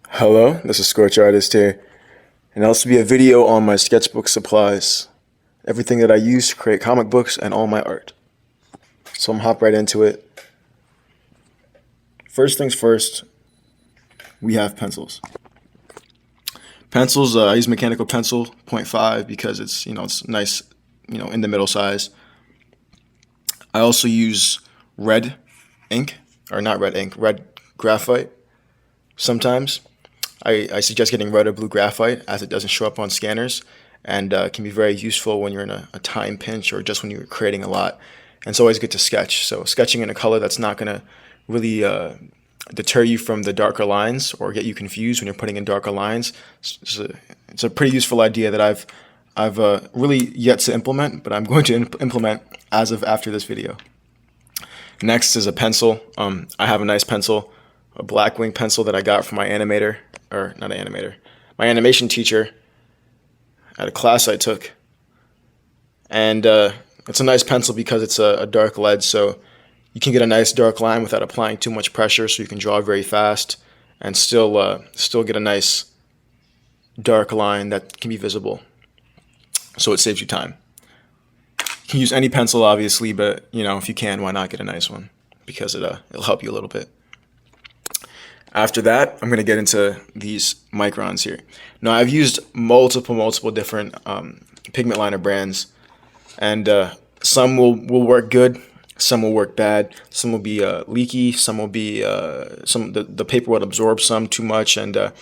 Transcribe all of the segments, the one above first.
Hello, this is Scorch Artist here, and this will be a video on my sketchbook supplies, everything that I use to create comic books and all my art. So I'm hop right into it. First things first, we have pencils. Pencils, I use mechanical pencil 0.5 because it's it's nice, in the middle size. I also use red ink, or not red ink, red graphite sometimes. I suggest getting red or blue graphite as it doesn't show up on scanners and can be very useful when you're in a time pinch or just when you're creating a lot. And it's always good to sketch. So sketching in a color that's not going to really deter you from the darker lines or get you confused when you're putting in darker lines. It's a pretty useful idea that I've really yet to implement, but I'm going to implement as of after this video. Next is a pencil. I have a nice pencil, a Blackwing pencil that I got from my animator, or not an animator, my animation teacher at a class I took. And it's a nice pencil because it's a dark lead, so you can get a nice dark line without applying too much pressure, so you can draw very fast and still get a nice dark line that can be visible. So it saves you time. You can use any pencil, obviously, but if you can, why not get a nice one? Because it'll help you a little bit. After that, I'm going to get into these Microns here. Now, I've used multiple different pigment liner brands, and some will work good, some will work bad, some will be leaky, some will be the paper will absorb some too much, and if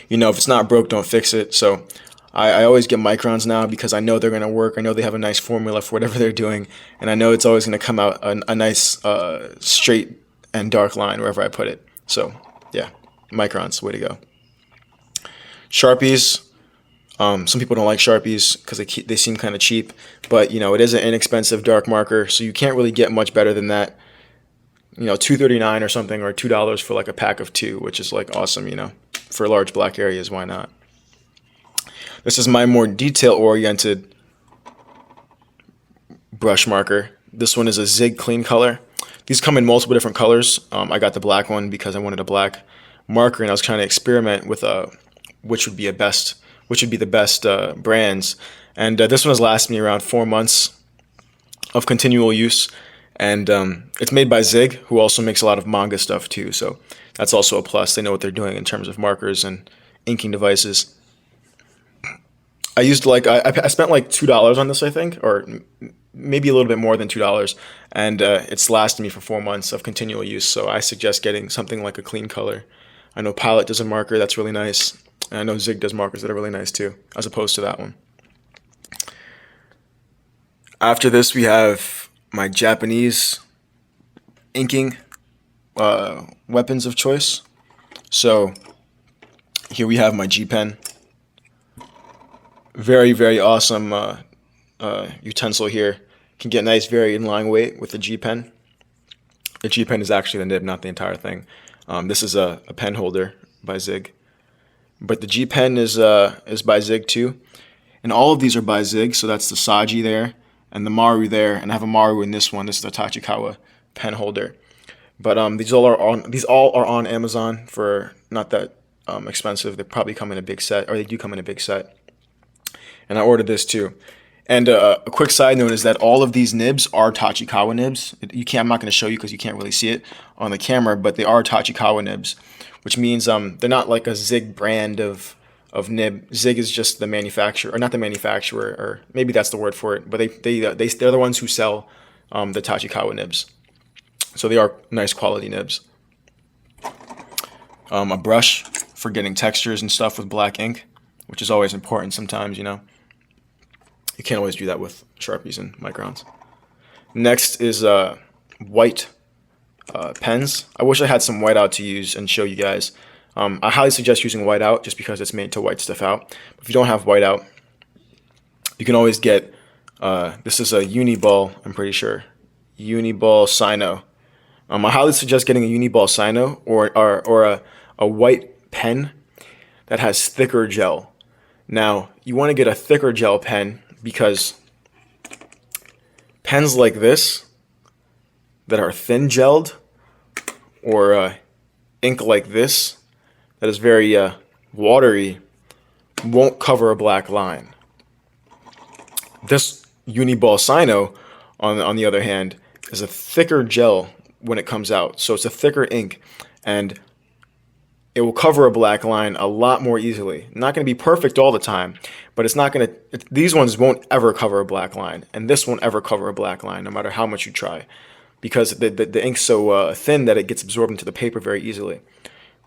it's not broke, don't fix it. So I always get Microns now because I know they're going to work. I know they have a nice formula for whatever they're doing, and I know it's always going to come out a nice straight and dark line wherever I put it. So yeah, Microns, way to go. Sharpies. Some people don't like Sharpies because they seem kind of cheap, but it is an inexpensive dark marker, so you can't really get much better than that. $2.39 or something, or $2 for like a pack of 2, which is like awesome. For large black areas, why not? This is my more detail-oriented brush marker. This one is a Zig clean color. These come in multiple different colors. I got the black one because I wanted a black marker, and I was trying to experiment with which would be the best brands. And this one has lasted me around 4 months of continual use. And it's made by Zig, who also makes a lot of manga stuff too. So that's also a plus. They know what they're doing in terms of markers and inking devices. I used I spent like $2 on this, I think, or maybe a little bit more than $2, and it's lasted me for 4 months of continual use. So I suggest getting something like a clean color. I know Palette does a marker that's really nice, and I know Zig does markers that are really nice too, as opposed to that one. After this, we have my Japanese inking weapons of choice. So here we have my G-pen. Very awesome utensil here. Can get nice very inline weight with the G-pen. The G-pen is actually the nib, not the entire thing. This is a pen holder by Zig, but the G-pen is by Zig too, and all of these are by Zig. So that's the Saji there and the Maru there, and I have a Maru in this one. This is the Tachikawa pen holder. But these all are on Amazon for not that expensive. They probably come in a big set, or they do come in a big set. And I ordered this too. And a quick side note is that all of these nibs are Tachikawa nibs. I'm not going to show you because you can't really see it on the camera, but they are Tachikawa nibs, which means they're not like a Zig brand of nib. Zig is just the manufacturer, or not the manufacturer, or maybe that's the word for it. But they're the ones who sell the Tachikawa nibs. So they are nice quality nibs. A brush for getting textures and stuff with black ink, which is always important sometimes, You can't always do that with Sharpies and Microns. Next is white pens. I wish I had some whiteout to use and show you guys. I highly suggest using whiteout just because it's made to white stuff out. If you don't have whiteout, you can always get, this is a Uni-Ball, I'm pretty sure. Uni-Ball Signo. I highly suggest getting a Uni-Ball Signo or a white pen that has thicker gel. Now, you want to get a thicker gel pen because pens like this that are thin gelled, or ink like this that is very watery won't cover a black line. This Uni-Ball Signo, on the other hand, is a thicker gel when it comes out. So it's a thicker ink, and it will cover a black line a lot more easily. Not going to be perfect all the time, but it's not going to, these ones won't ever cover a black line, and this won't ever cover a black line, no matter how much you try, because the ink's so thin that it gets absorbed into the paper very easily.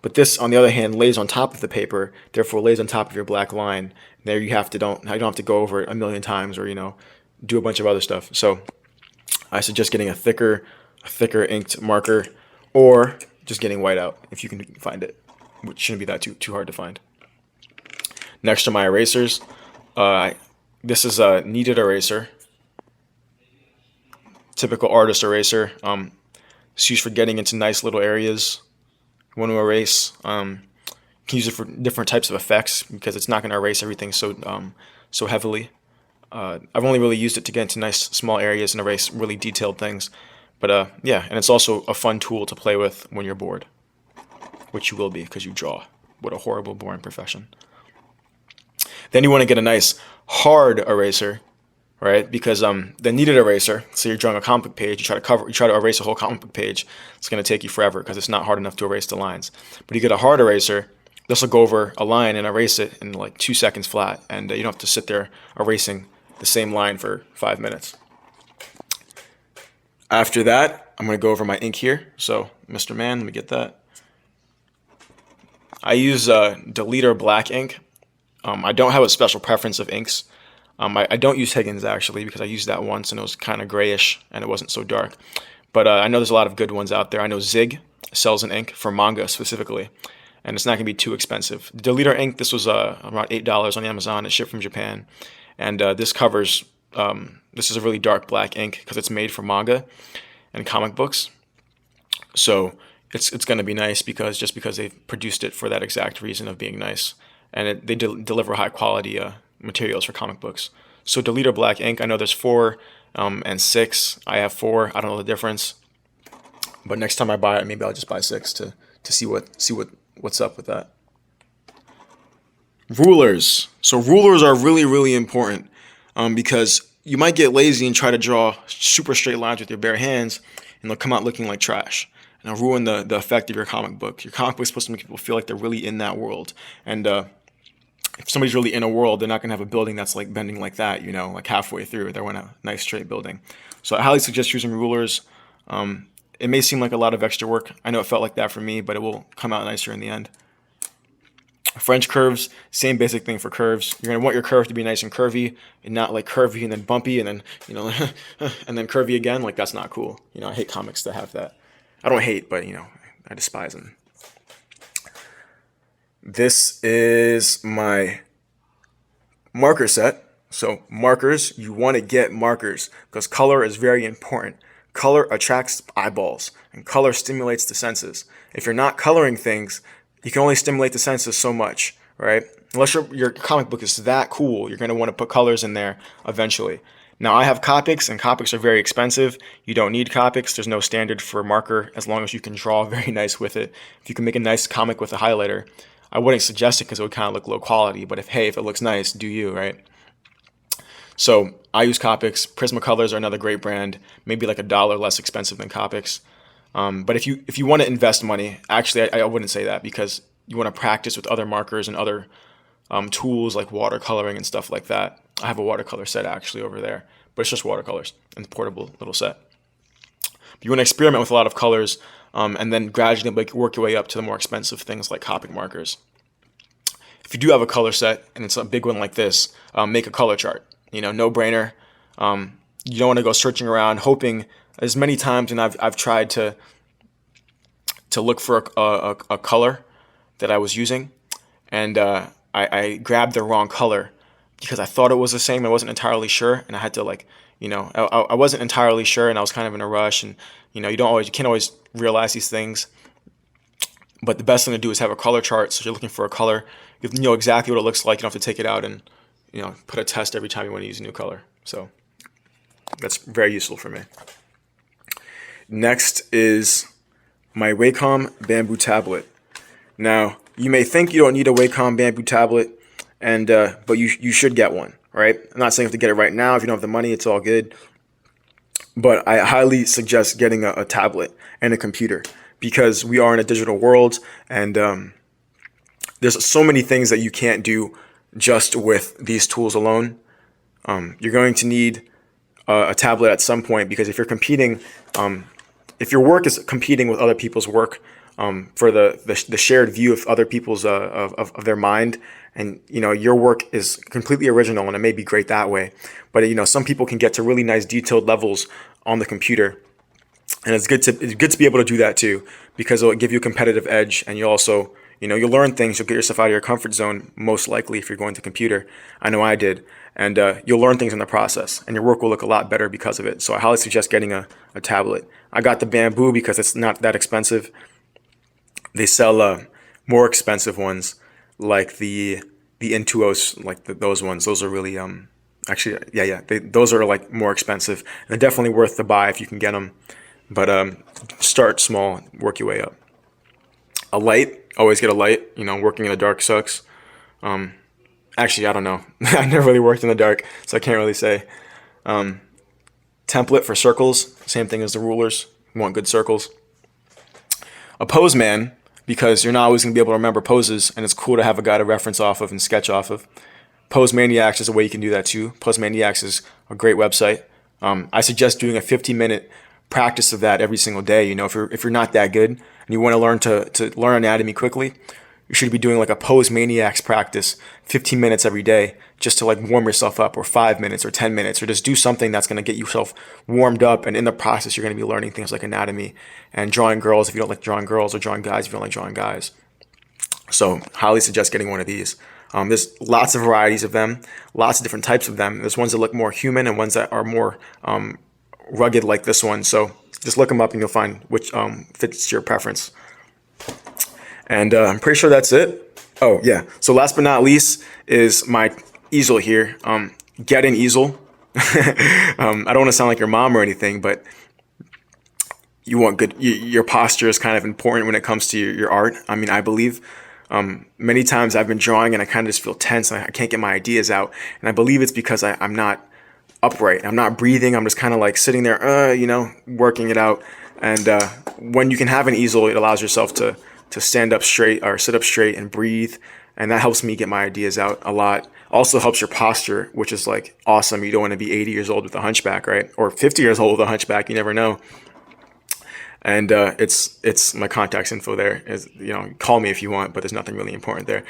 But this, on the other hand, lays on top of the paper, therefore lays on top of your black line. There you don't have to go over it a million times, or do a bunch of other stuff. So I suggest getting a thicker inked marker, or just getting white out if you can find it, which shouldn't be that too hard to find. Next are my erasers. This is a kneaded eraser, typical artist eraser. It's used for getting into nice little areas. You want to erase. You can use it for different types of effects because it's not going to erase everything so heavily. I've only really used it to get into nice small areas and erase really detailed things. But yeah, and it's also a fun tool to play with when you're bored, which you will be because you draw. What a horrible, boring profession. Then you want to get a nice hard eraser, right? Because the kneaded eraser, so you're drawing a comic book page, you try to erase a whole comic book page, it's going to take you forever because it's not hard enough to erase the lines. But you get a hard eraser, this will go over a line and erase it in like 2 seconds flat, and you don't have to sit there erasing the same line for 5 minutes. After that, I'm going to go over my ink here. So, Mr. Man, let me get that. I use Deleter black ink. I don't have a special preference of inks. I don't use Higgins actually because I used that once and it was kind of grayish and it wasn't so dark. But I know there's a lot of good ones out there. I know Zig sells an ink for manga specifically, and it's not going to be too expensive. The Deleter ink, this was around $8 on Amazon. It's shipped from Japan, and this covers. This is a really dark black ink because it's made for manga and comic books. So it's going to be nice because they've produced it for that exact reason of being nice, and they deliver high quality materials for comic books. So Deleter black ink, I know there's 4 and 6. I have 4. I don't know the difference, but next time I buy it, maybe I'll just buy 6 to see what's up with that. Rulers. So rulers are really important because you might get lazy and try to draw super straight lines with your bare hands, and they'll come out looking like trash. And it'll ruin the effect of your comic book. Your comic book is supposed to make people feel like they're really in that world. And if somebody's really in a world, they're not going to have a building that's like bending like that, like halfway through. They want a nice straight building. So I highly suggest using rulers. It may seem like a lot of extra work. I know it felt like that for me, but it will come out nicer in the end. French curves, same basic thing for curves. You're going to want your curve to be nice and curvy, and not like curvy and then bumpy and then, and then curvy again. Like, that's not cool. I hate comics that have that. I don't hate, but, I despise them. This is my marker set. So markers, you want to get markers because color is very important. Color attracts eyeballs, and color stimulates the senses. If you're not coloring things, you can only stimulate the senses so much, right? Unless your comic book is that cool, you're going to want to put colors in there eventually. Now, I have Copics, and Copics are very expensive. You don't need Copics. There's no standard for marker as long as you can draw very nice with it. If you can make a nice comic with a highlighter, I wouldn't suggest it because it would kind of look low quality. But if it looks nice, do you, right? So I use Copics. Prismacolors are another great brand, maybe like $1 less expensive than Copics. But if you want to invest money, actually, I wouldn't say that because you want to practice with other markers and other tools like watercoloring and stuff like that. I have a watercolor set actually over there, but it's just watercolors and portable little set. But you want to experiment with a lot of colors and then gradually work your way up to the more expensive things like Copic markers. If you do have a color set and it's a big one like this, make a color chart. No brainer. You don't want to go searching around hoping. As many times, and I've tried to look for a color that I was using, and I grabbed the wrong color because I thought it was the same. I wasn't entirely sure, and I had to I wasn't entirely sure, and I was kind of in a rush, and you can't always realize these things. But the best thing to do is have a color chart. So if you're looking for a color, you know exactly what it looks like. You don't have to take it out and put a test every time you want to use a new color. So that's very useful for me. Next is my Wacom bamboo tablet. Now, you may think you don't need a Wacom bamboo tablet, and but you should get one, right? I'm not saying you have to get it right now. If you don't have the money, it's all good. But I highly suggest getting a tablet and a computer, because we are in a digital world, and there's so many things that you can't do just with these tools alone. You're going to need a tablet at some point, because if you're competing, if your work is competing with other people's work, for the shared view of other people's of their mind, and your work is completely original, and it may be great that way, but some people can get to really nice detailed levels on the computer, and it's good to be able to do that too, because it'll give you a competitive edge, and you also you'll learn things. You'll get yourself out of your comfort zone, most likely, if you're going to computer. I know I did. And you'll learn things in the process, and your work will look a lot better because of it. So I highly suggest getting a tablet. I got the bamboo because it's not that expensive. They sell more expensive ones, like the Intuos, like those ones. Those are really, actually, yeah. Those are like more expensive. And they're definitely worth the buy if you can get them. But start small, work your way up. A light. Always get a light. Working in the dark sucks. Actually, I don't know. I never really worked in the dark, so I can't really say. Template for circles. Same thing as the rulers. You want good circles. A pose man, because you're not always going to be able to remember poses, and it's cool to have a guy to reference off of and sketch off of. Pose Maniacs is a way you can do that too. Pose Maniacs is a great website. I suggest doing a 15-minute practice of that every single day. If you're not that good and you want to learn to learn anatomy quickly, you should be doing like a Pose Maniacs practice 15 minutes every day, just to like warm yourself up, or 5 minutes or 10 minutes, or just do something that's going to get yourself warmed up, and in the process you're going to be learning things like anatomy and drawing girls if you don't like drawing girls, or drawing guys if you don't like drawing guys. So highly suggest getting one of these. There's lots of varieties of them, lots of different types of them. There's ones that look more human and ones that are more rugged, like this one. So just look them up and you'll find which fits your preference. And I'm pretty sure that's it. Oh yeah. So last but not least is my easel here. Get an easel. I don't want to sound like your mom or anything, but you want good. Your posture is kind of important when it comes to your art. I mean, I believe many times I've been drawing and I kind of just feel tense and I can't get my ideas out. And I believe it's because I'm not upright. I'm not breathing. I'm just kind of like sitting there, working it out. And when you can have an easel, it allows yourself to stand up straight or sit up straight and breathe. And that helps me get my ideas out a lot. Also helps your posture, which is like awesome. You don't want to be 80 years old with a hunchback, right? Or 50 years old with a hunchback. You never know. And it's my contacts info there. Call me if you want, but there's nothing really important there.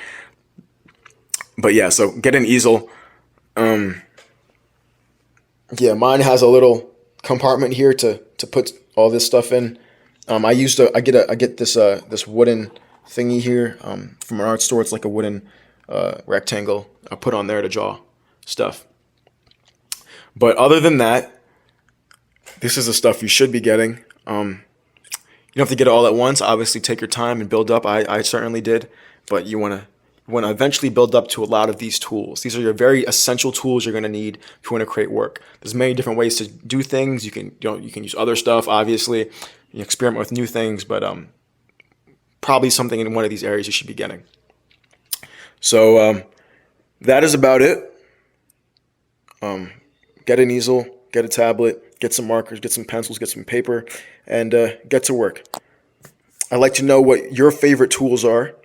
But yeah, so get an easel. Yeah, mine has a little compartment here to put all this stuff in. I get this wooden thingy here from an art store. It's like a wooden rectangle I put on there to draw stuff. But other than that, this is the stuff you should be getting. You don't have to get it all at once. Obviously, take your time and build up. I certainly did, but you want to eventually build up to a lot of these tools. These are your very essential tools you're going to need if you want to create work. There's many different ways to do things. You can use other stuff, obviously. You experiment with new things, but probably something in one of these areas you should be getting. So that is about it. Get an easel, get a tablet, get some markers, get some pencils, get some paper, and get to work. I'd like to know what your favorite tools are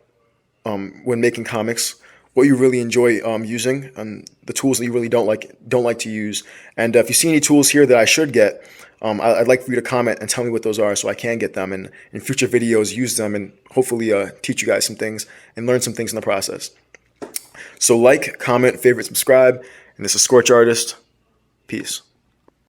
when making comics, what you really enjoy using, and the tools that you really don't like to use. And if you see any tools here that I should get, I'd like for you to comment and tell me what those are so I can get them, and in future videos use them and hopefully teach you guys some things and learn some things in the process. So like, comment, favorite, subscribe, and this is Scorch Artist. Peace.